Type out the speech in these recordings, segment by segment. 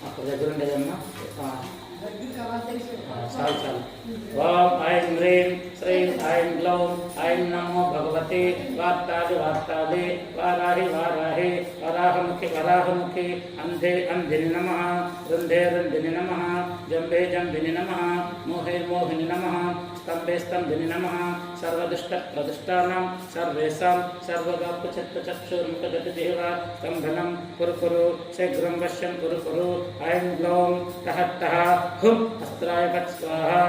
అక్కడ దగ్గర ఉండేదమ్మా చాలు చాలు. ఓం ఐం హ్రీం శ్రీం ఐం గ్లౌం ఐం నమో భగవతే వార్తాది వార్తాదే వారాహి వారాహి వరాహముఖి వరాహముఖి అంధే అంధిని నమః రుంధే రుంధిని నమః జంబే జంబిని నమః మోహే మోహిని నమః स्तंभे स्तंभिनि नमः सर्वदुष्ट प्रदुष्टानां सर्वेषां सर्वगापचित्तचक्षुर्मुखगतिदेवा स्तंभनं कुरु कुरु शीघ्रं वश्यं कुरु कुरु ऐं ग्लौं ठः ठः हुं अस्त्राय वत् स्वाहा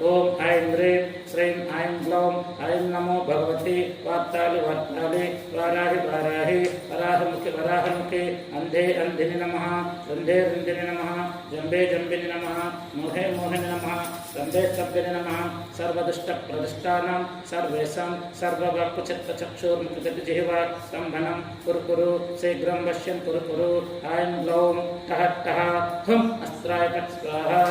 ओम ऐं ह्रीं श्रीं ऐं ग्लौं ऐं नमो भगवते वार्तालि वार्तालि वाराहि वाराहि वराहमुखि वराहमुखि अंधे अंधिनि नमः रुन्धे रुन्धिनि नमः जम्बे जम्बिनि नमः मोहे मोहिनि नमः स्तंभे स्तंभिनि नमः सर्वदुष्ट प्रदुष्टानां सर्वेषां सर्ववाक्पचित्तचक्षुर्मुखगतिजिह्वा स्तंभनं कुरु कुरु शीघ्रं वश्यं कुरु कुरु ऐं ग्लौं ठः ठः हुं अस्त्राय वत् स्वाहा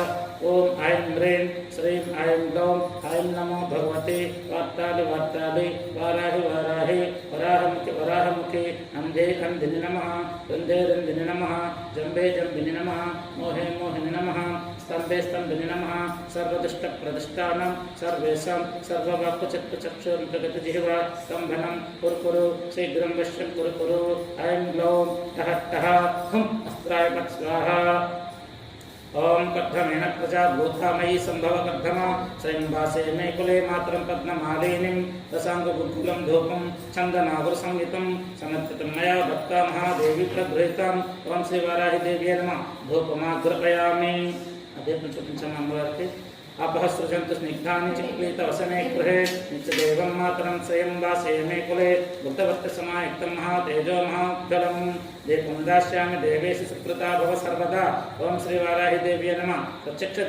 ओम ऐं ह्रीं श्रीं ऐं ग्लौं ऐं नमो भगवते वार्तालि वार्तालि वाराहि वाराहि वराहमुखि वराहमुखि अंधे अंधिनि नमः रुन्धे रुन्धिनि नमः जम्बे जम्बिनि नमः मोहे मोहिनि नमः स्तंभे स्तंभिनि नमः सर्वदुष्ट प्रदुष्टानां सर्वेषां सर्ववाक्पचित्तचक्षुर्मुखगतिजिह्वा स्तंभनं कुरु कुरु शीघ्रं वश्यं कुरु कुरु ऐं ग्लौं ठः ठः हुं अस्त्राय वत् स्वाहा ओम कद्धमेन प्रजा भूतामयी संभव कद्धमा श्रीनिवासे मे कुले मात्रं पद्ममालिनीं रसाङ्गुगुग्गुलं धूपं चन्दनागुर संयुतं समर्पितं मया भक्ता महादेवी प्रगृहीताम् ओम श्री वाराहि देव्यै नमः धूपमाग्रपयामि अदे पंचपंचम अम्बवार्ते अभः सृजन्तु स्निग्धानि चिक्लीतवसने गृहे नित्यदेवं मातरं स्वयं वासे मे कुले बुद्धवत्तसमायुक्तं महातेजो महाज्वलं दीपं दास्यामि देवेषु सुकृता भव सर्वदा ओम श्री वाराहि देव्यै नमः प्रत्यक्ष